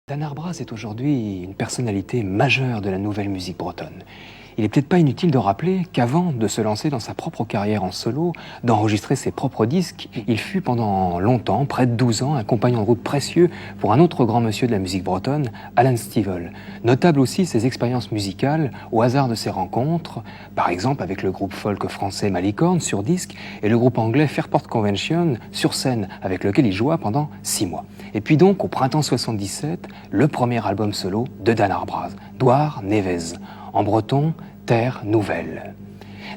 Dan Arbraz est aujourd'hui une personnalité majeure de la nouvelle musique bretonne. Il n'est peut-être pas inutile de rappeler qu'avant de se lancer dans sa propre carrière en solo, d'enregistrer ses propres disques, il fut pendant longtemps, près de 12 ans, un compagnon de route précieux pour un autre grand monsieur de la musique bretonne, Alan Stivell. Notable aussi ses expériences musicales au hasard de ses rencontres, par exemple avec le groupe folk français Malicorne sur disque et le groupe anglais Fairport Convention sur scène, avec lequel il joua pendant 6 mois. Et puis donc, au printemps 77, le premier album solo de Dan Arbraz, Douar Nevez. En breton, Terre Nouvelle.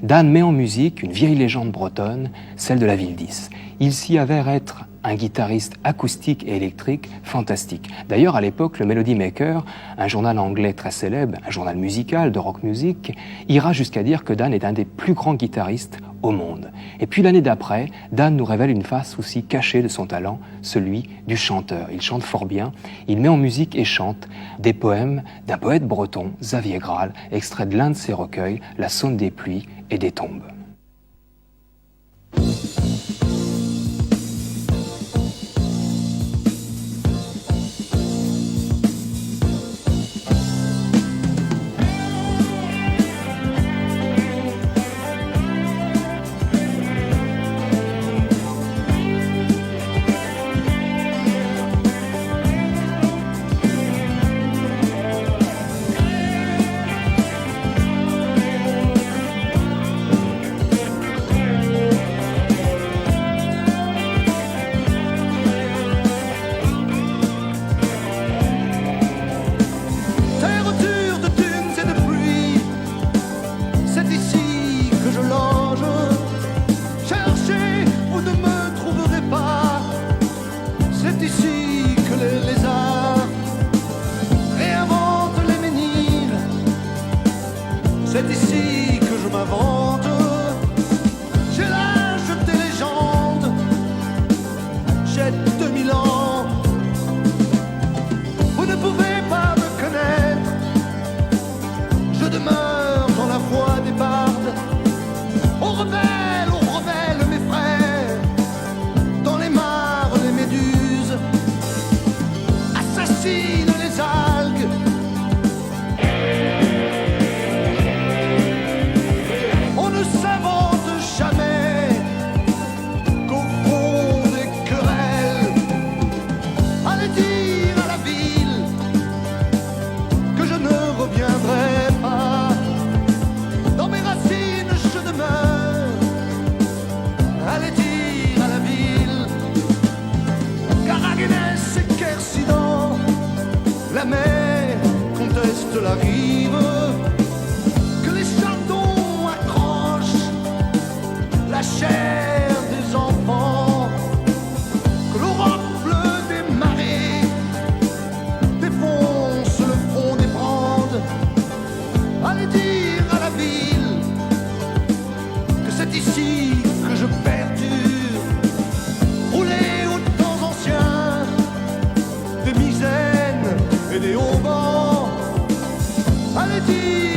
Dan met en musique une vieille légende bretonne, celle de la ville 10. Il s'y avère être un guitariste acoustique et électrique fantastique. D'ailleurs, à l'époque, le Melody Maker, un journal anglais très célèbre, un journal musical de rock music, ira jusqu'à dire que Dan est un des plus grands guitaristes au monde. Et puis l'année d'après, Dan nous révèle une face aussi cachée de son talent, celui du chanteur. Il chante fort bien, il met en musique et chante des poèmes d'un poète breton, Xavier Graal, extrait de l'un de ses recueils, La Saône des pluies et des tombes. C'est ici que je m'invente. J'ai l'âge des légendes. J'ai 2000 ans. Vous ne pouvez pas me connaître. Je demeure dans la voie des bardes. On rebelle mes frères. Dans les mares, les méduses assassinent les algues. La mer conteste la rive, que les chatons accrochent la chair des enfants, que l'aurore bleue des marées défonce le front des brandes. Allez dire à la ville que c'est ici que je perdure, rouler aux temps anciens de misère et des haubans. Allez dire